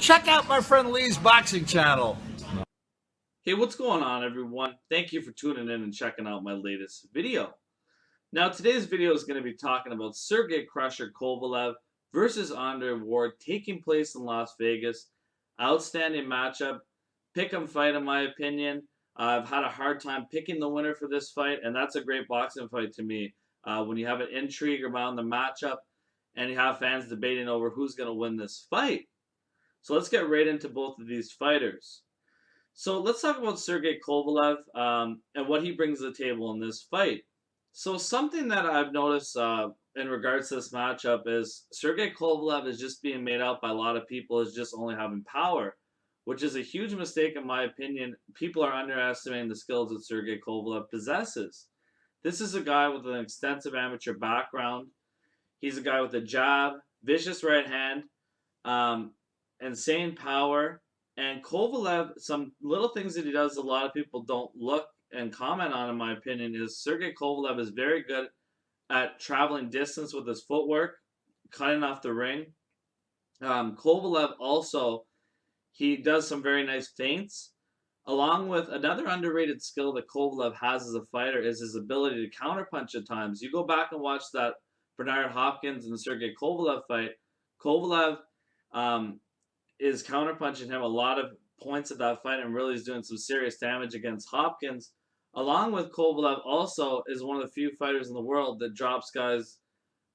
check out my friend Lee's boxing channel. Hey, what's going on, everyone? Thank you for tuning in and checking out my latest video. Now, today's video is going to be talking about Sergey Crusher Kovalev versus Andre Ward taking place in Las Vegas. Outstanding matchup. Pick 'em fight, in my opinion. I've had a hard time picking the winner for this fight, and that's a great boxing fight to me. When you have an intrigue around the matchup and you have fans debating over who's going to win this fight. So let's get right into both of these fighters. So let's talk about Sergey Kovalev and what he brings to the table in this fight. So something that I've noticed in regards to this matchup is Sergey Kovalev is just being made out by a lot of people as just only having power, which is a huge mistake in my opinion. People are underestimating the skills that Sergey Kovalev possesses. This is a guy with an extensive amateur background. He's a guy with a jab, vicious right hand, insane power. And Kovalev, some little things that he does a lot of people don't look and comment on, in my opinion, is Sergey Kovalev is very good at traveling distance with his footwork, cutting off the ring. Kovalev also, he does some very nice feints. Along with another underrated skill that Kovalev has as a fighter is his ability to counterpunch at times. You go back and watch that Bernard Hopkins and Sergey Kovalev fight. Kovalev is counterpunching him a lot of points of that fight and really is doing some serious damage against Hopkins. Along with Kovalev also is one of the few fighters in the world that drops guys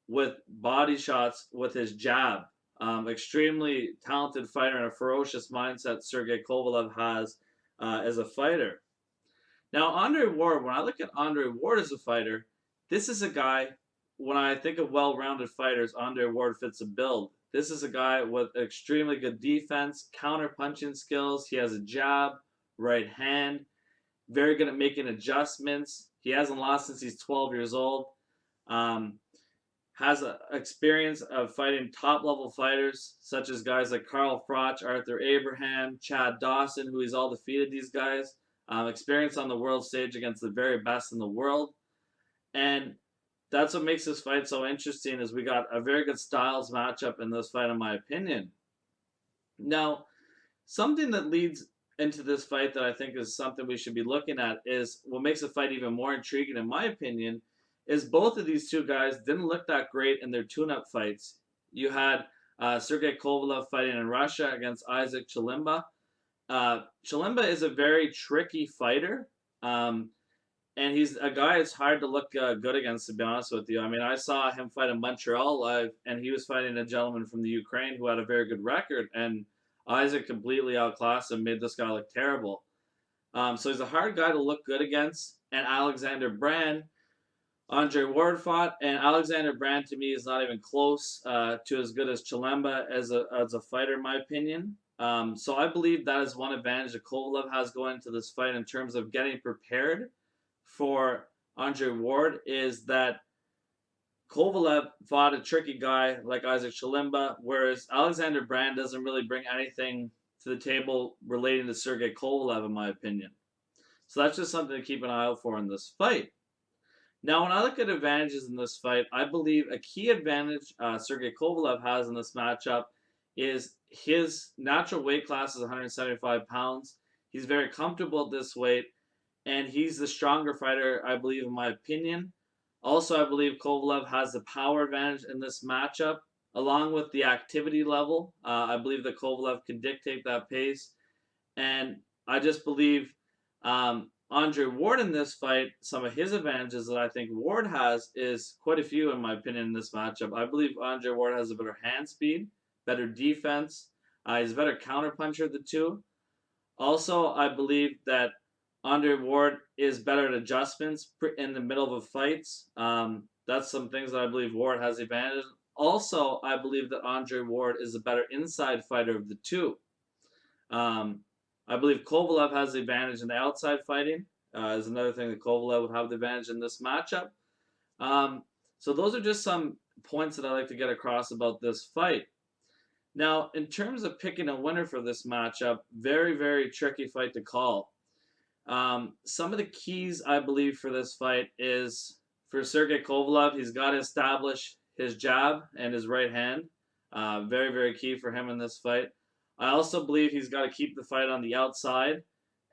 with body shots with his jab. Extremely talented fighter and a ferocious mindset Sergey Kovalev has as a fighter. Now, Andre Ward, when I look at Andre Ward as a fighter, this is a guy, when I think of well-rounded fighters, Andre Ward fits a bill. This is a guy with extremely good defense, counter-punching skills. He has a jab, right hand, very good at making adjustments. He hasn't lost since he's 12 years old. Has an experience of fighting top-level fighters, such as guys like Carl Froch, Arthur Abraham, Chad Dawson, who he's all defeated these guys. Experience on the world stage against the very best in the world. And that's what makes this fight so interesting, is we got a very good styles matchup in this fight, in my opinion. Now, something that leads into this fight that I think is something we should be looking at is what makes the fight even more intriguing, in my opinion, is both of these two guys didn't look that great in their tune-up fights. You had Sergey Kovalev fighting in Russia against Isaac Chilemba. Chilemba is a very tricky fighter. And he's a guy it's hard to look good against, to be honest with you. I mean, I saw him fight in Montreal live, and he was fighting a gentleman from the Ukraine who had a very good record, and Isaac completely outclassed him, made this guy look terrible. So he's a hard guy to look good against. And Alexander Brand, Andre Ward fought, and Alexander Brand, to me, is not even close to as good as Chilemba as a fighter, in my opinion. So I believe that is one advantage that Kovalev has going into this fight in terms of getting prepared for Andre Ward, is that Kovalev fought a tricky guy like Isaac Chilemba, whereas Alexander Brand doesn't really bring anything to the table relating to Sergey Kovalev, in my opinion. So that's just something to keep an eye out for in this fight. Now, when I look at advantages in this fight, I believe a key advantage Sergey Kovalev has in this matchup is his natural weight class is 175 pounds. He's very comfortable at this weight, and he's the stronger fighter, I believe, in my opinion. Also, I believe Kovalev has the power advantage in this matchup, along with the activity level. I believe that Kovalev can dictate that pace. And I just believe Andre Ward in this fight, some of his advantages that I think Ward has is quite a few, in my opinion, in this matchup. I believe Andre Ward has a better hand speed, better defense. He's a better counterpuncher of the two. Also, I believe that Andre Ward is better at adjustments in the middle of fights. That's some things that I believe Ward has the advantage. Also, I believe that Andre Ward is a better inside fighter of the two. I believe Kovalev has the advantage in the outside fighting. Is another thing that Kovalev would have the advantage in this matchup. So those are just some points that I like to get across about this fight. Now, in terms of picking a winner for this matchup, very, very tricky fight to call. Some of the keys, I believe, for this fight is for Sergey Kovalev, he's got to establish his jab and his right hand. Very, very key for him in this fight. I also believe he's got to keep the fight on the outside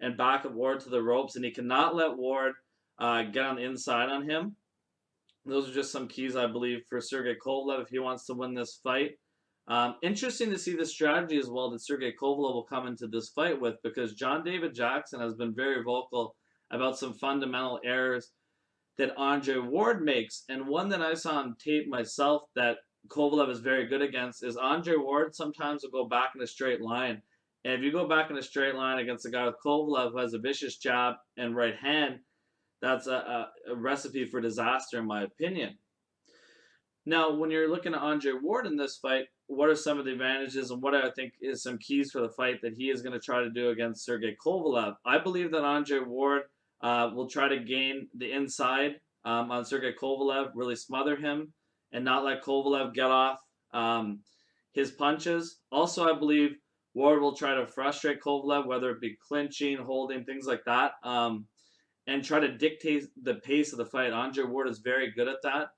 and back up Ward to the ropes, and he cannot let Ward get on the inside on him. Those are just some keys, I believe, for Sergey Kovalev if he wants to win this fight. Interesting to see the strategy as well that Sergey Kovalev will come into this fight with, because John David Jackson has been very vocal about some fundamental errors that Andre Ward makes. And one that I saw on tape myself that Kovalev is very good against is Andre Ward sometimes will go back in a straight line. And if you go back in a straight line against a guy with Kovalev who has a vicious jab and right hand, that's a recipe for disaster, in my opinion. Now, when you're looking at Andre Ward in this fight, what are some of the advantages and what I think is some keys for the fight that he is going to try to do against Sergey Kovalev? I believe that Andre Ward will try to gain the inside on Sergey Kovalev, really smother him, and not let Kovalev get off his punches. Also, I believe Ward will try to frustrate Kovalev, whether it be clinching, holding, things like that, and try to dictate the pace of the fight. Andre Ward is very good at that.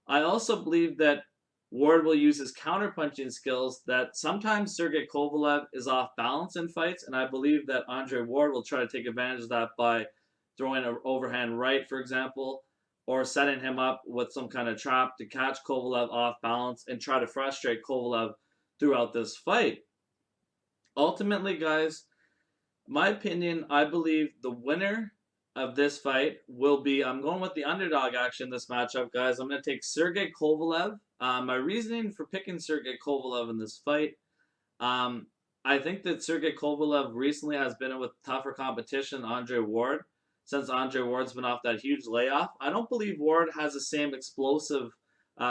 I also believe that Ward will use his counterpunching skills, that sometimes Sergey Kovalev is off balance in fights, and I believe that Andre Ward will try to take advantage of that by throwing an overhand right, for example, or setting him up with some kind of trap to catch Kovalev off balance and try to frustrate Kovalev throughout this fight. Ultimately, guys, my opinion, I believe the winner of this fight will be, I'm going with the underdog action in this matchup, guys. I'm going to take Sergey Kovalev. My reasoning for picking Sergey Kovalev in this fight, I think that Sergey Kovalev recently has been in with tougher competition than Andre Ward, since Andre Ward's been off that huge layoff. I don't believe Ward has the same explosive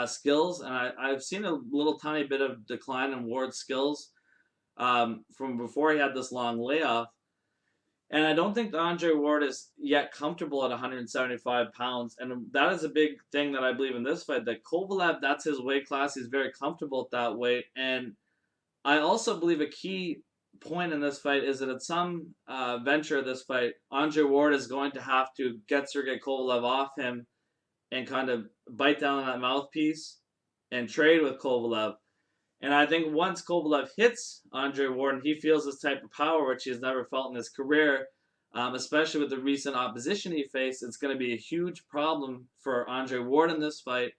skills, and I've seen a little tiny bit of decline in Ward's skills from before he had this long layoff. And I don't think Andre Ward is yet comfortable at 175 pounds. And that is a big thing that I believe in this fight, that Kovalev, that's his weight class. He's very comfortable at that weight. And I also believe a key point in this fight is that at some venture of this fight, Andre Ward is going to have to get Sergey Kovalev off him and kind of bite down on that mouthpiece and trade with Kovalev. And I think once Kovalev hits Andre Ward and he feels this type of power, which he has never felt in his career, especially with the recent opposition he faced, it's going to be a huge problem for Andre Ward in this fight.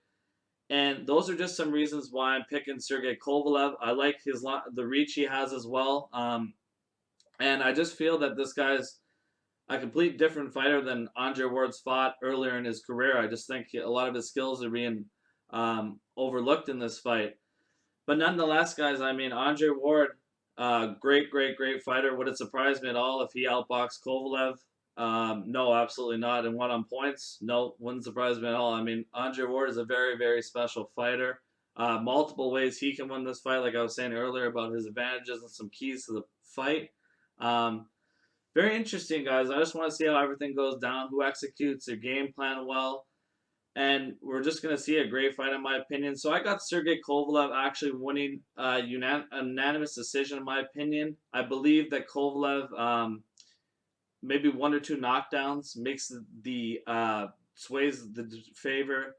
And those are just some reasons why I'm picking Sergey Kovalev. I like the reach he has as well. And I just feel that this guy's a complete different fighter than Andre Ward's fought earlier in his career. I just think a lot of his skills are being overlooked in this fight. But nonetheless, guys, I mean, Andre Ward, great fighter. Would it surprise me at all if he outboxed Kovalev? No, absolutely not. And won on points? No, wouldn't surprise me at all. I mean, Andre Ward is a very special fighter. Multiple ways he can win this fight, like I was saying earlier about his advantages and some keys to the fight. Very interesting, guys. I just want to see how everything goes down, who executes their game plan well. And we're just going to see a great fight, in my opinion. So I got Sergey Kovalev actually winning a unanimous decision, in my opinion. I believe that Kovalev, maybe 1 or 2 knockdowns, makes the sways the favor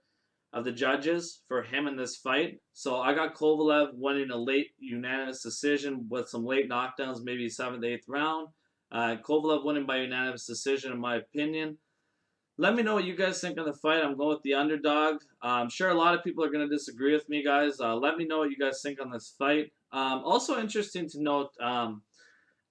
of the judges for him in this fight. So I got Kovalev winning a late unanimous decision with some late knockdowns, maybe 7th, 8th round. Kovalev winning by unanimous decision, in my opinion. Let me know what you guys think of the fight. I'm going with the underdog. I'm sure a lot of people are going to disagree with me, guys. Let me know what you guys think on this fight. Also interesting to note,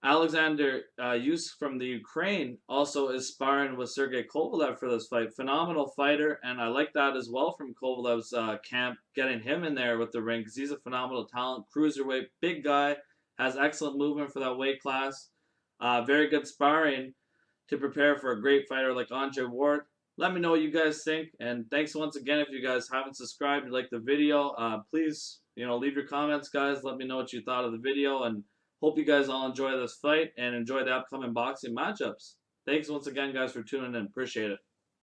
Alexander Usyk from the Ukraine also is sparring with Sergey Kovalev for this fight. Phenomenal fighter, and I like that as well from Kovalev's camp, getting him in there with the ring because he's a phenomenal talent. Cruiserweight, big guy, has excellent movement for that weight class. Very good sparring to prepare for a great fighter like Andre Ward. Let me know what you guys think, and thanks once again. If you guys haven't subscribed and like the video, please, leave your comments, guys. Let me know what you thought of the video, and hope you guys all enjoy this fight and enjoy the upcoming boxing matchups. Thanks once again, guys, for tuning in. Appreciate it.